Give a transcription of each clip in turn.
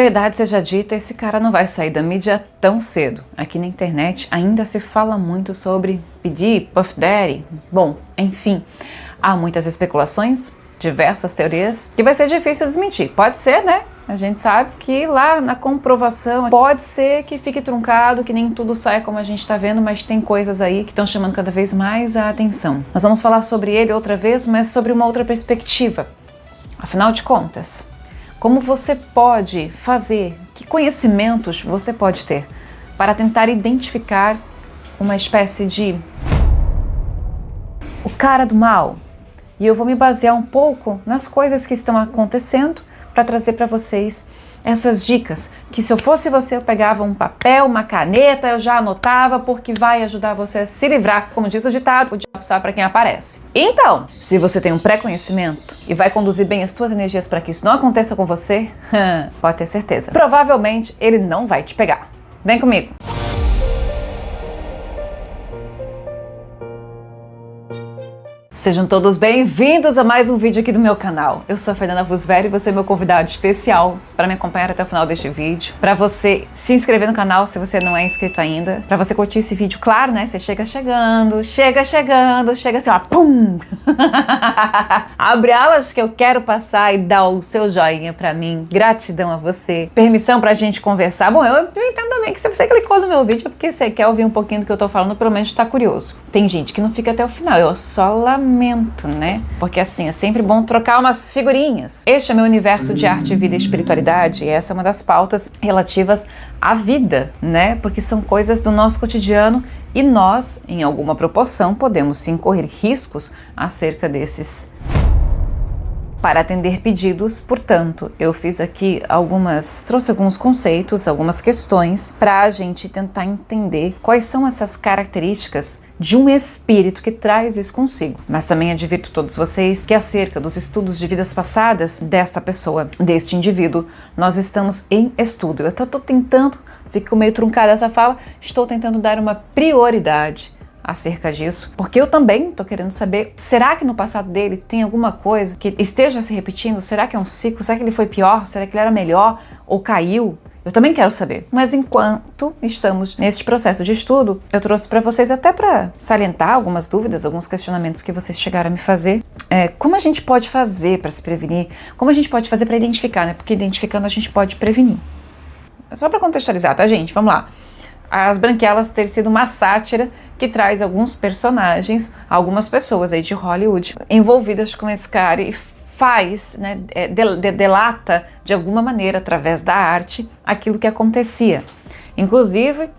Verdade seja dita, esse cara não vai sair da mídia tão cedo. Aqui na internet ainda se fala muito sobre P. Diddy, Puff Daddy. Bom, enfim, há muitas especulações, diversas teorias, que vai ser difícil desmentir. Pode ser, né? A gente sabe que lá na comprovação pode ser que fique truncado, que nem tudo saia como a gente está vendo, mas tem coisas aí que estão chamando cada vez mais a atenção. Nós vamos falar sobre ele outra vez, mas sobre uma outra perspectiva. Afinal de contas, como você pode fazer, que conhecimentos você pode ter para tentar identificar uma espécie de o cara do mal? E eu vou me basear um pouco nas coisas que estão acontecendo para trazer para vocês essas dicas, que se eu fosse você eu pegava um papel, uma caneta, eu já anotava, porque vai ajudar você a se livrar, como diz o ditado, o diabo sabe para quem aparece. Então, se você tem um pré-conhecimento e vai conduzir bem as suas energias para que isso não aconteça com você, pode ter certeza, provavelmente ele não vai te pegar. Vem comigo! Sejam todos bem-vindos a mais um vídeo aqui do meu canal. Eu sou a Fernanda Fusvério e você é meu convidado especial para me acompanhar até o final deste vídeo. Para você se inscrever no canal se você não é inscrito ainda. Para você curtir esse vídeo, claro, né? Você chega assim, ó, pum! Abre alas que eu quero passar e dá o seu joinha para mim. Gratidão a você. Permissão pra gente conversar. Bom, eu entendo também que se você clicou no meu vídeo é porque você quer ouvir um pouquinho do que eu tô falando, pelo menos tá curioso. Tem gente que não fica até o final, eu só lamento, né? Porque assim, é sempre bom trocar umas figurinhas. Este é meu universo de arte, vida e espiritualidade, e essa é uma das pautas relativas à vida, né? Porque são coisas do nosso cotidiano e nós, em alguma proporção, podemos sim correr riscos acerca desses. Para atender pedidos, portanto, eu fiz aqui trouxe alguns conceitos, algumas questões para a gente tentar entender quais são essas características de um espírito que traz isso consigo. Mas também advirto todos vocês que acerca dos estudos de vidas passadas desta pessoa, deste indivíduo, nós estamos em estudo. Eu estou tentando, fico meio truncada essa fala, estou tentando dar uma prioridade acerca disso, porque eu também estou querendo saber, será que no passado dele tem alguma coisa que esteja se repetindo? Será que é um ciclo? Será que ele foi pior? Será que ele era melhor ou caiu? Eu também quero saber. Mas enquanto estamos neste processo de estudo, eu trouxe para vocês até para salientar algumas dúvidas, alguns questionamentos que vocês chegaram a me fazer. Como a gente pode fazer para se prevenir? Como a gente pode fazer para identificar, né? Porque identificando a gente pode prevenir. Só para contextualizar, tá, gente? Vamos lá. As Branquelas ter sido uma sátira que traz alguns personagens, algumas pessoas aí de Hollywood envolvidas com esse cara e faz, né, delata de alguma maneira, através da arte, aquilo que acontecia. Inclusive,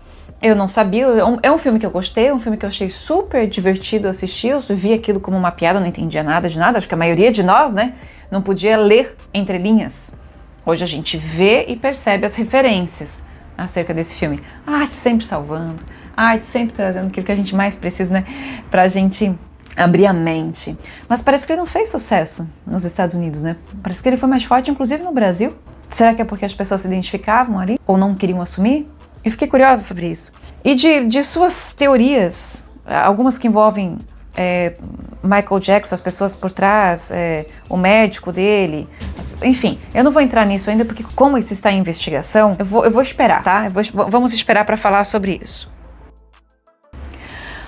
eu não sabia, é um filme que eu gostei, é um filme que eu achei super divertido assistir, eu vi aquilo como uma piada, não entendia nada de nada, acho que a maioria de nós, né, não podia ler entre linhas. Hoje a gente vê e percebe as referências acerca desse filme. A arte sempre salvando, a arte sempre trazendo aquilo que a gente mais precisa, né, pra gente abrir a mente. Mas parece que ele não fez sucesso nos Estados Unidos, né? Parece que ele foi mais forte, inclusive no Brasil. Será que é porque as pessoas se identificavam ali? Ou não queriam assumir? Eu fiquei curiosa sobre isso. E de suas teorias, algumas que envolvem Michael Jackson, as pessoas por trás, o médico dele, enfim, eu não vou entrar nisso ainda porque como isso está em investigação, eu vou esperar, tá? Vamos esperar para falar sobre isso.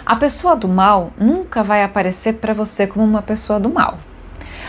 A pessoa do mal nunca vai aparecer para você como uma pessoa do mal,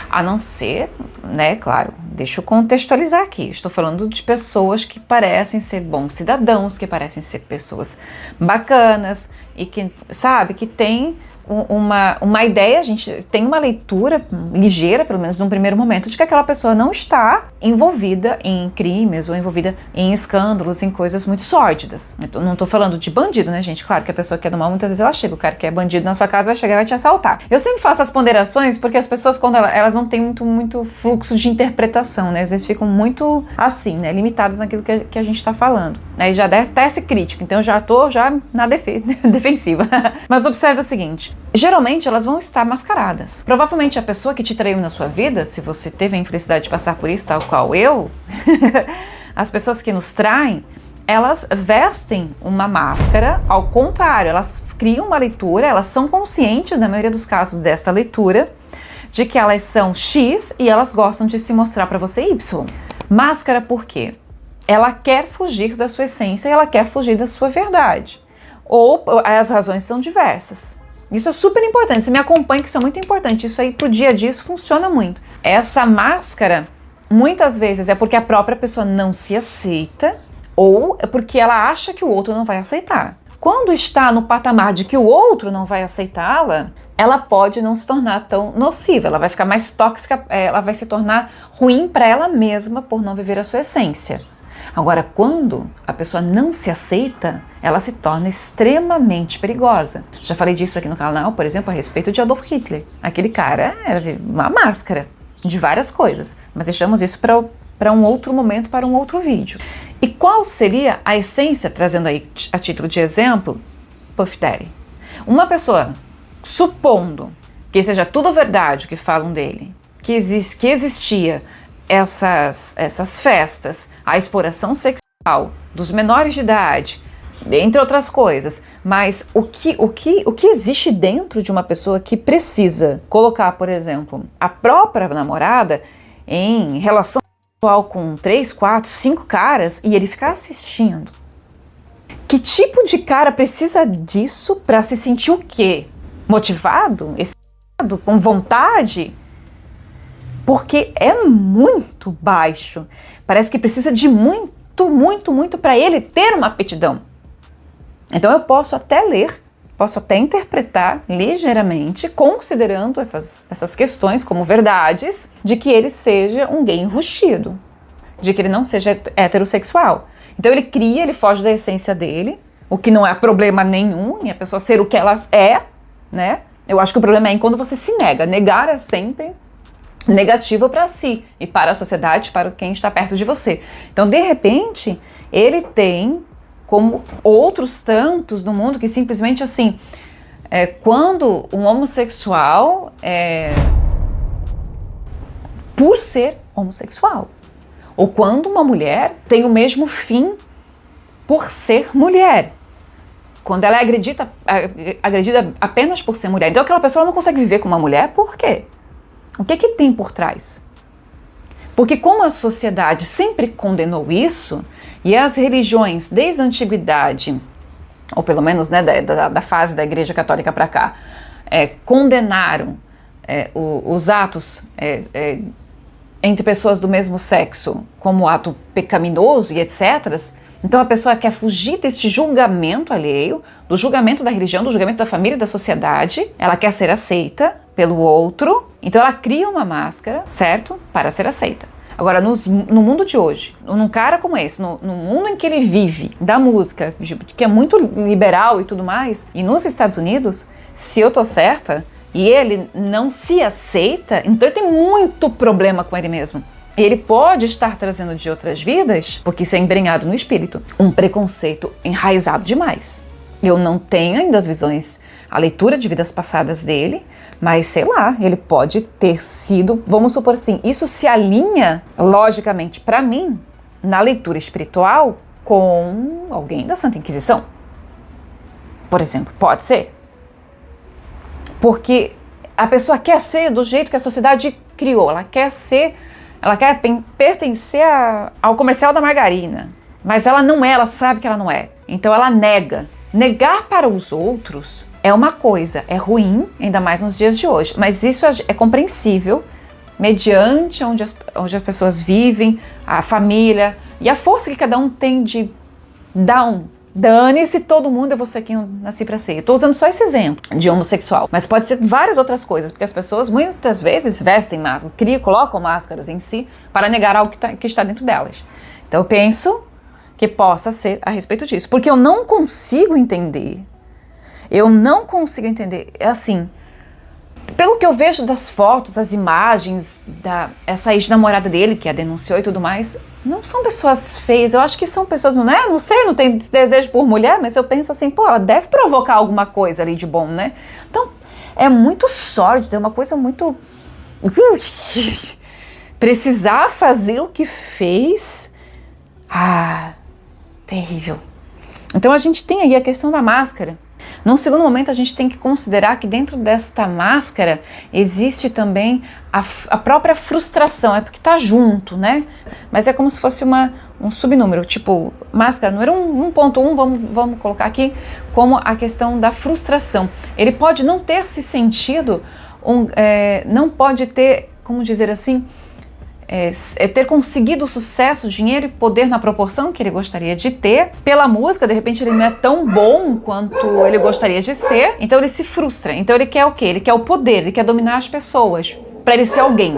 a não ser, né, claro, deixa eu contextualizar aqui, estou falando de pessoas que parecem ser bons cidadãos, que parecem ser pessoas bacanas e que, sabe, que tem uma ideia, a gente tem uma leitura ligeira, pelo menos num primeiro momento, de que aquela pessoa não está envolvida em crimes ou envolvida em escândalos, em coisas muito sórdidas. Eu não tô falando de bandido, né, gente? Claro que a pessoa que é do mal, muitas vezes ela chega, o cara que é bandido na sua casa vai chegar e vai te assaltar. Eu sempre faço as ponderações porque as pessoas, quando elas não têm muito fluxo de interpretação, né, às vezes ficam muito assim, né, limitadas naquilo que a gente tá falando. Aí já desce crítica, então eu já tô na defensiva. Mas observe o seguinte, geralmente elas vão estar mascaradas. Provavelmente a pessoa que te traiu na sua vida, se você teve a infelicidade de passar por isso, tal qual eu, as pessoas que nos traem, elas vestem uma máscara, ao contrário, elas criam uma leitura, elas são conscientes, na maioria dos casos desta leitura, de que elas são X e elas gostam de se mostrar para você Y. Máscara por quê? ela quer fugir da sua essência, ela quer fugir da sua verdade. Ou as razões são diversas. Isso é super importante, você me acompanha, que isso é muito importante, isso aí pro dia a dia isso funciona muito. Essa máscara, muitas vezes é porque a própria pessoa não se aceita, ou é porque ela acha que o outro não vai aceitar. Quando está no patamar de que o outro não vai aceitá-la, ela pode não se tornar tão nociva, ela vai ficar mais tóxica, ela vai se tornar ruim para ela mesma por não viver a sua essência. Agora, quando a pessoa não se aceita, ela se torna extremamente perigosa. Já falei disso aqui no canal, por exemplo, a respeito de Adolf Hitler. Aquele cara era uma máscara de várias coisas, mas deixamos isso para um outro momento, para um outro vídeo. E qual seria a essência, trazendo aí a título de exemplo, Puff Daddy? Uma pessoa, supondo que seja tudo verdade o que falam dele, que existia essas festas, a exploração sexual dos menores de idade, entre outras coisas, mas o que existe dentro de uma pessoa que precisa colocar, por exemplo, a própria namorada em relação sexual com 3, 4, 5 caras e ele ficar assistindo? Que tipo de cara precisa disso para se sentir o quê? Motivado? Excitado? Com vontade? Porque é muito baixo. Parece que precisa de muito para ele ter uma aptidão. Então eu posso até ler, posso até interpretar ligeiramente, considerando essas questões como verdades, de que ele seja um gay enrustido, de que ele não seja heterossexual. Então ele cria, ele foge da essência dele, o que não é problema nenhum em a pessoa ser o que ela é, né? Eu acho que o problema é em quando você se nega. Negar é sempre negativo para si e para a sociedade, para quem está perto de você. Então, de repente, ele tem, como outros tantos no mundo, que simplesmente assim, quando um homossexual, por ser homossexual, ou quando uma mulher tem o mesmo fim por ser mulher, quando ela é agredida apenas por ser mulher. Então aquela pessoa não consegue viver com uma mulher, por quê? O que tem por trás? Porque como a sociedade sempre condenou isso, e as religiões desde a antiguidade, ou pelo menos, né, da fase da Igreja Católica para cá, condenaram os atos entre pessoas do mesmo sexo como ato pecaminoso e etc., então a pessoa quer fugir deste julgamento alheio, do julgamento da religião, do julgamento da família e da sociedade, ela quer ser aceita pelo outro, então ela cria uma máscara, certo? Para ser aceita. Agora, no mundo de hoje, num cara como esse, no mundo em que ele vive, da música, que é muito liberal e tudo mais, e nos Estados Unidos, se eu tô certa, e ele não se aceita, então ele tem muito problema com ele mesmo. E ele pode estar trazendo de outras vidas, porque isso é embrenhado no espírito, um preconceito enraizado demais. Eu não tenho ainda as visões, a leitura de vidas passadas dele, mas sei lá, ele pode ter sido, vamos supor assim, isso se alinha, logicamente, para mim, na leitura espiritual, com alguém da Santa Inquisição. Por exemplo, pode ser. Porque a pessoa quer ser do jeito que a sociedade criou, ela quer pertencer ao comercial da margarina, mas ela não é, ela sabe que ela não é, então ela nega. Negar para os outros é uma coisa, é ruim, ainda mais nos dias de hoje, mas isso é compreensível mediante onde as pessoas vivem, a família e a força que cada um tem de dar dane-se todo mundo, eu vou ser quem eu nasci pra ser. Eu tô usando só esse exemplo de homossexual, mas pode ser várias outras coisas, porque as pessoas muitas vezes vestem máscaras, colocam máscaras em si para negar algo que está dentro delas. Então eu penso que possa ser a respeito disso, porque eu não consigo entender, é assim, pelo que eu vejo das fotos, as imagens, essa ex-namorada dele, que a denunciou e tudo mais, não são pessoas feias, eu acho que são pessoas, não sei, não tem desejo por mulher, mas eu penso assim, ela deve provocar alguma coisa ali de bom, né? Então, é muito sórdido, é uma coisa muito... Precisar fazer o que fez... terrível. Então a gente tem aí a questão da máscara. Num segundo momento, a gente tem que considerar que dentro desta máscara existe também a própria frustração, é porque tá junto, né? Mas é como se fosse um subnúmero, tipo, máscara número 1.1, vamos colocar aqui como a questão da frustração. Ele pode não ter se sentido, não pode ter, como dizer assim, ter conseguido sucesso, dinheiro e poder na proporção que ele gostaria de ter. Pela música, de repente ele não é tão bom quanto ele gostaria de ser, então ele se frustra. Então ele quer o quê? Ele quer o poder, ele quer dominar as pessoas, para ele ser alguém.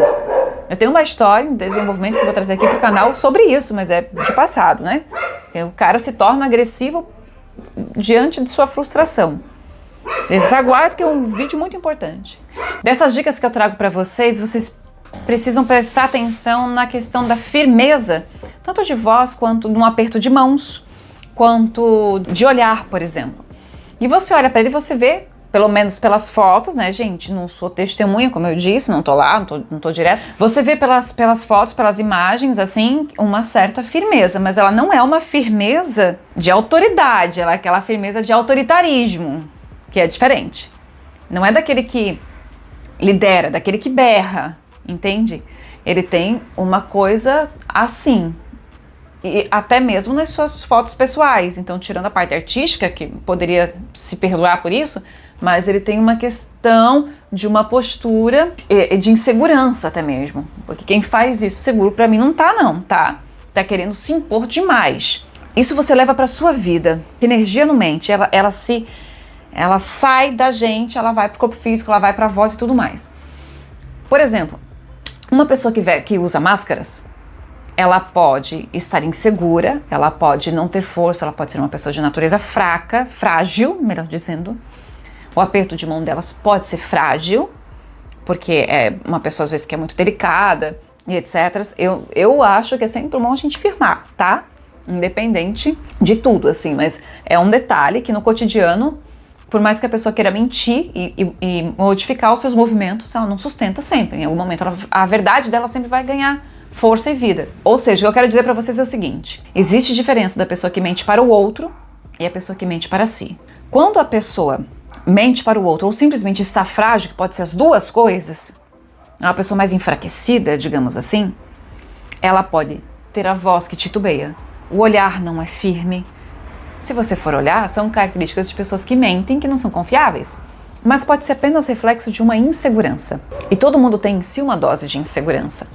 Eu tenho uma história em desenvolvimento que eu vou trazer aqui pro canal sobre isso, mas é de passado, né? O cara se torna agressivo diante de sua frustração. Vocês aguardem, que é um vídeo muito importante. Dessas dicas que eu trago para vocês precisam prestar atenção na questão da firmeza, tanto de voz quanto num aperto de mãos, quanto de olhar, por exemplo. E você olha para ele e você vê, pelo menos pelas fotos, né, gente? Não sou testemunha, como eu disse, não tô lá, não tô direto. Você vê pelas fotos, pelas imagens, assim, uma certa firmeza, mas ela não é uma firmeza de autoridade, ela é aquela firmeza de autoritarismo, que é diferente. Não é daquele que lidera, daquele que berra, entende? Ele tem uma coisa assim, e até mesmo nas suas fotos pessoais. Então, tirando a parte artística, que poderia se perdoar por isso, mas ele tem uma questão de uma postura de insegurança até mesmo. Porque quem faz isso seguro pra mim não tá, não, tá? Tá querendo se impor demais. Isso você leva pra sua vida. Energia não mente, ela sai da gente, ela vai pro corpo físico, ela vai pra voz e tudo mais. Por exemplo, uma pessoa que usa máscaras, ela pode estar insegura, ela pode não ter força, ela pode ser uma pessoa de natureza fraca, frágil, melhor dizendo. O aperto de mão delas pode ser frágil, porque é uma pessoa às vezes que é muito delicada e etc. Eu acho que é sempre bom a gente firmar, tá? Independente de tudo, assim, mas é um detalhe que no cotidiano, por mais que a pessoa queira mentir e modificar os seus movimentos, ela não sustenta sempre. Em algum momento, a verdade dela sempre vai ganhar força e vida. Ou seja, o que eu quero dizer pra vocês é o seguinte: existe diferença da pessoa que mente para o outro e a pessoa que mente para si. Quando a pessoa mente para o outro ou simplesmente está frágil, que pode ser as duas coisas, é uma pessoa mais enfraquecida, digamos assim, ela pode ter a voz que titubeia, o olhar não é firme. Se você for olhar, são características de pessoas que mentem, que não são confiáveis. Mas pode ser apenas reflexo de uma insegurança. E todo mundo tem em si uma dose de insegurança.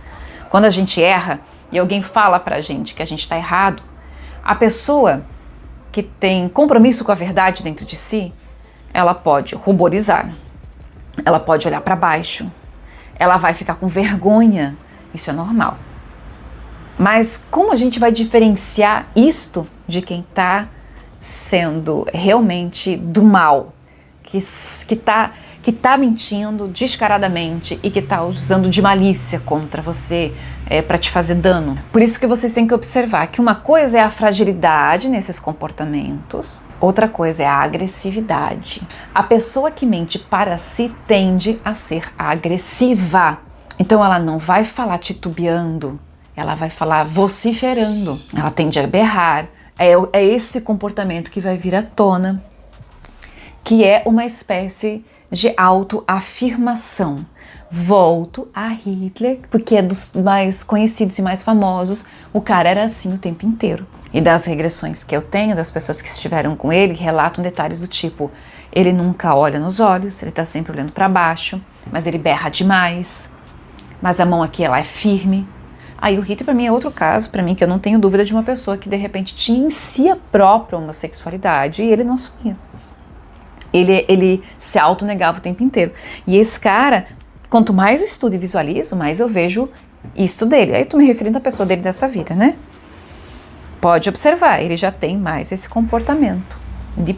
Quando a gente erra e alguém fala pra gente que a gente tá errado, a pessoa que tem compromisso com a verdade dentro de si, ela pode ruborizar, ela pode olhar pra baixo, ela vai ficar com vergonha. Isso é normal. Mas como a gente vai diferenciar isto de quem tá sendo realmente do mal, que tá mentindo descaradamente e que tá usando de malícia contra você para te fazer dano? Por isso que vocês têm que observar que uma coisa é a fragilidade nesses comportamentos, outra coisa é a agressividade. A pessoa que mente para si tende a ser agressiva. Então ela não vai falar titubeando, ela vai falar vociferando, ela tende a berrar. É esse comportamento que vai vir à tona, que é uma espécie de autoafirmação. Volto a Hitler, porque é dos mais conhecidos e mais famosos. O cara era assim o tempo inteiro. E das regressões que eu tenho, das pessoas que estiveram com ele, relatam detalhes do tipo: ele nunca olha nos olhos, ele tá sempre olhando para baixo, mas ele berra demais, mas a mão aqui ela é firme. Aí o Hitler, pra mim, é outro caso, pra mim, que eu não tenho dúvida de uma pessoa que, de repente, tinha em si a própria homossexualidade e ele não assumia. Ele se autonegava o tempo inteiro. E esse cara, quanto mais eu estudo e visualizo, mais eu vejo isto dele. Aí eu tô me referindo à pessoa dele dessa vida, né? Pode observar, ele já tem mais esse comportamento de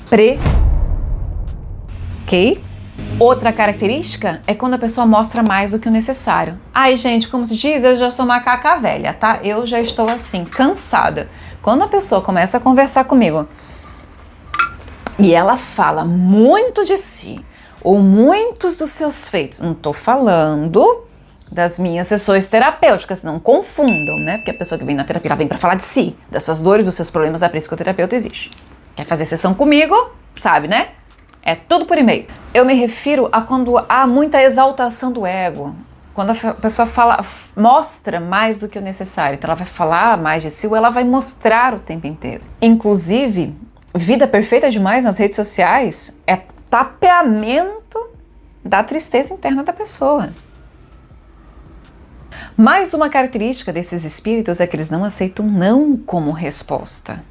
ok? Outra característica é quando a pessoa mostra mais do que o necessário. Ai, gente, como se diz, eu já sou macaca velha, tá? Eu já estou assim, cansada. Quando a pessoa começa a conversar comigo e ela fala muito de si, ou muitos dos seus feitos, não tô falando das minhas sessões terapêuticas, não confundam, né? Porque a pessoa que vem na terapia, ela vem pra falar de si, das suas dores, dos seus problemas, é por isso que o terapeuta existe. Quer fazer sessão comigo, sabe, né? É tudo por e-mail. Eu me refiro a quando há muita exaltação do ego. Quando a pessoa mostra mais do que o necessário. Então ela vai falar mais de si ou ela vai mostrar o tempo inteiro. Inclusive, vida perfeita demais nas redes sociais é tapeamento da tristeza interna da pessoa. Mais uma característica desses espíritos é que eles não aceitam não como resposta.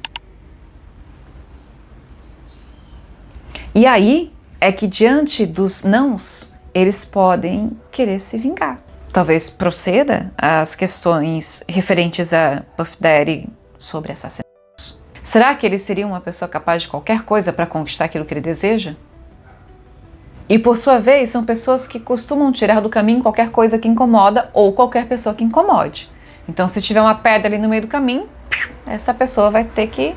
E aí é que diante dos nãos, eles podem querer se vingar. Talvez proceda às questões referentes a Puff Daddy sobre assassinatos. Será que ele seria uma pessoa capaz de qualquer coisa para conquistar aquilo que ele deseja? E por sua vez, são pessoas que costumam tirar do caminho qualquer coisa que incomoda ou qualquer pessoa que incomode. Então, se tiver uma pedra ali no meio do caminho, essa pessoa vai ter que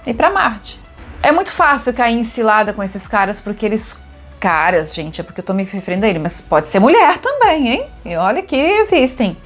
ir para Marte. É muito fácil cair em cilada com esses caras, porque eles... Caras, gente, é porque eu tô me referindo a ele, mas pode ser mulher também, hein? E olha que existem.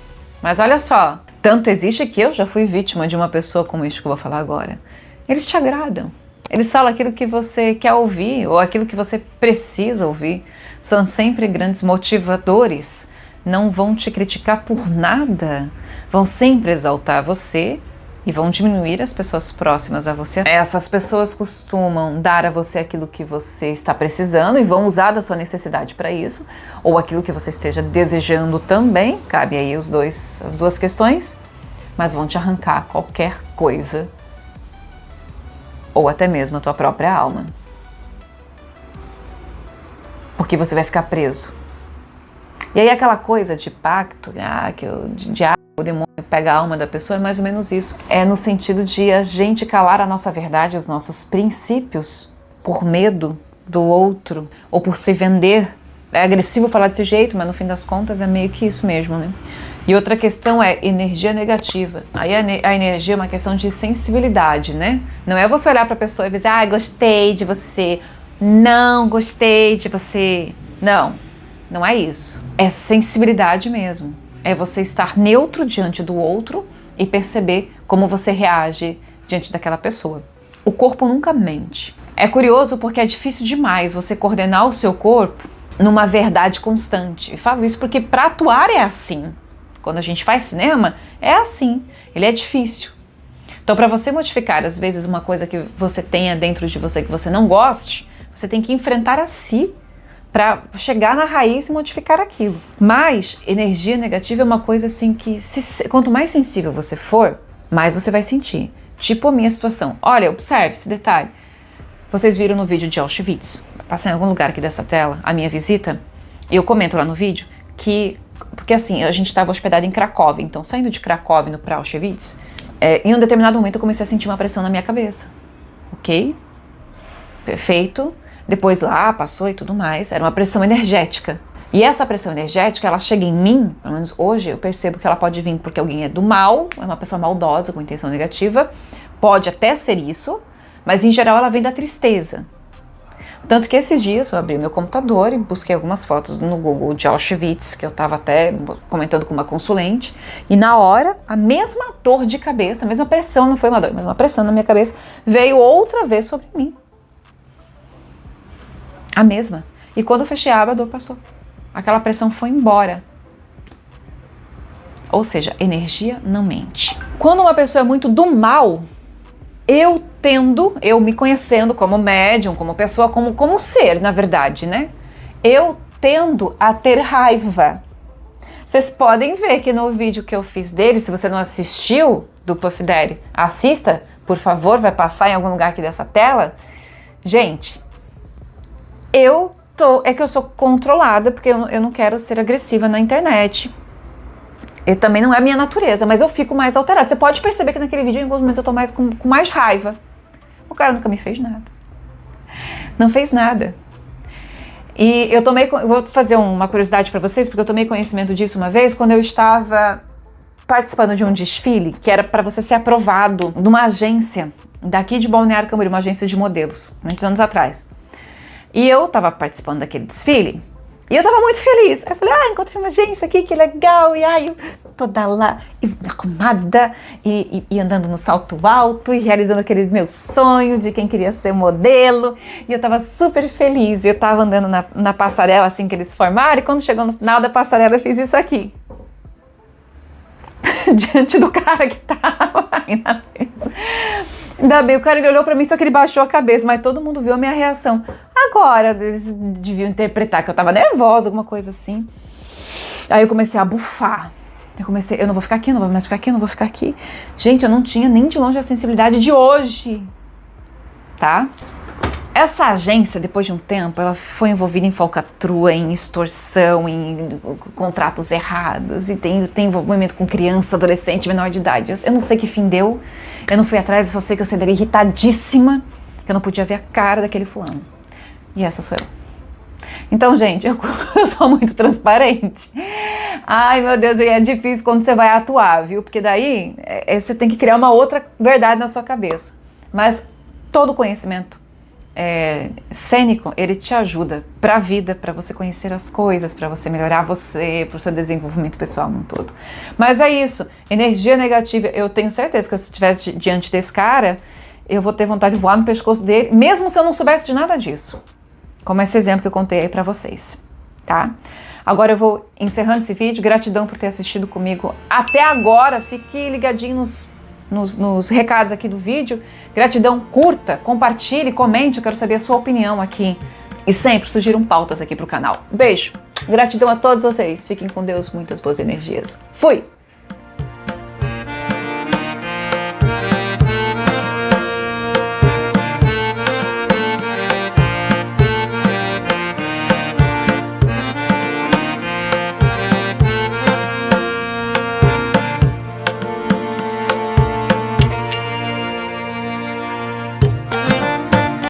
Mas olha só, tanto existe que eu já fui vítima de uma pessoa como isso que eu vou falar agora. Eles te agradam. Eles falam aquilo que você quer ouvir ou aquilo que você precisa ouvir. São sempre grandes motivadores. Não vão te criticar por nada. Vão sempre exaltar você e vão diminuir as pessoas próximas a você. Essas pessoas costumam dar a você aquilo que você está precisando e vão usar da sua necessidade para isso, ou aquilo que você esteja desejando também, cabe aí as duas questões, mas vão te arrancar qualquer coisa, ou até mesmo a tua própria alma. Porque você vai ficar preso. E aí aquela coisa de pacto, que o demônio pega a alma da pessoa, é mais ou menos isso. É no sentido de a gente calar a nossa verdade, os nossos princípios, por medo do outro, ou por se vender. É agressivo falar desse jeito, mas no fim das contas é meio que isso mesmo, né? E outra questão é energia negativa. Aí a energia é uma questão de sensibilidade, né? Não é você olhar pra pessoa e dizer, gostei de você. Não, gostei de você. Não é isso. É sensibilidade mesmo. É você estar neutro diante do outro e perceber como você reage diante daquela pessoa. O corpo nunca mente. É curioso porque é difícil demais você coordenar o seu corpo numa verdade constante. E falo isso porque para atuar é assim. Quando a gente faz cinema, é assim. Ele é difícil. Então, para você modificar, às vezes, uma coisa que você tenha dentro de você que você não goste, você tem que enfrentar a si para chegar na raiz e modificar aquilo. Mas energia negativa é uma coisa assim que, quanto mais sensível você for, mais você vai sentir. Tipo a minha situação. Olha, observe esse detalhe. Vocês viram no vídeo de Auschwitz, passar em algum lugar aqui dessa tela, a minha visita, e eu comento lá no vídeo que, porque assim, a gente estava hospedado em Cracóvia, então saindo de Cracóvia indo para Auschwitz, em um determinado momento eu comecei a sentir uma pressão na minha cabeça. Ok? Perfeito. Depois lá, passou e tudo mais, era uma pressão energética. E essa pressão energética, ela chega em mim, pelo menos hoje, eu percebo que ela pode vir porque alguém é do mal, é uma pessoa maldosa, com intenção negativa, pode até ser isso, mas em geral ela vem da tristeza. Tanto que esses dias eu abri meu computador e busquei algumas fotos no Google de Auschwitz, que eu estava até comentando com uma consulente, e na hora, a mesma dor de cabeça, a mesma pressão, não foi uma dor, mas uma pressão na minha cabeça, veio outra vez sobre mim. A mesma. E quando eu fechei a aba, a dor passou. Aquela pressão foi embora. Ou seja, energia não mente. Quando uma pessoa é muito do mal, eu me conhecendo como médium, como pessoa, como ser, na verdade, né? Eu tendo a ter raiva. Vocês podem ver que no vídeo que eu fiz dele, se você não assistiu, do Puff Daddy, assista, por favor, vai passar em algum lugar aqui dessa tela. Gente, é que eu sou controlada, porque eu não quero ser agressiva na internet. E também não é a minha natureza, mas eu fico mais alterada. Você pode perceber que naquele vídeo, em alguns momentos, eu tô com mais raiva. O cara nunca me fez nada. Não fez nada. E eu vou fazer uma curiosidade pra vocês, porque eu tomei conhecimento disso uma vez, quando eu estava participando de um desfile, que era pra você ser aprovado numa agência daqui de Balneário Camboriú, uma agência de modelos, muitos anos atrás. E eu estava participando daquele desfile E eu tava muito feliz. Aí eu falei, encontrei uma agência aqui, que legal. E aí eu toda lá, arrumada, e andando no salto alto, e realizando aquele meu sonho de quem queria ser modelo. E eu tava super feliz. E eu tava andando na passarela, assim, que eles formaram. E quando chegou no final da passarela, eu fiz isso aqui. Diante do cara que tava aí na mesa. Ainda bem, o cara ele olhou pra mim, só que ele baixou a cabeça, mas todo mundo viu a minha reação. Agora, eles deviam interpretar que eu tava nervosa, alguma coisa assim. Aí eu comecei a bufar. Eu não vou ficar aqui, não vou mais ficar aqui, não vou ficar aqui. Gente, eu não tinha nem de longe a sensibilidade de hoje, tá? Essa agência, depois de um tempo, ela foi envolvida em falcatrua, em extorsão, em contratos errados, e tem envolvimento com criança, adolescente, menor de idade. Eu não sei que fim deu, eu não fui atrás, eu só sei que eu saí dali irritadíssima, que eu não podia ver a cara daquele fulano. E essa sou eu. Então, gente, eu sou muito transparente. Ai, meu Deus, é difícil quando você vai atuar, viu? Porque daí você tem que criar uma outra verdade na sua cabeça. Mas todo conhecimento cênico, ele te ajuda pra vida, pra você conhecer as coisas, pra você melhorar você, pro seu desenvolvimento pessoal no todo. Mas é isso, energia negativa, eu tenho certeza que se eu estiver diante desse cara, eu vou ter vontade de voar no pescoço dele, mesmo se eu não soubesse de nada disso. Como esse exemplo que eu contei aí pra vocês, tá? Agora eu vou encerrando esse vídeo, gratidão por ter assistido comigo até agora, fique ligadinho nos recados aqui do vídeo, gratidão, curta, compartilhe, comente, eu quero saber a sua opinião aqui e sempre sugiram pautas aqui pro canal. Beijo, gratidão a todos vocês, fiquem com Deus, muitas boas energias, fui!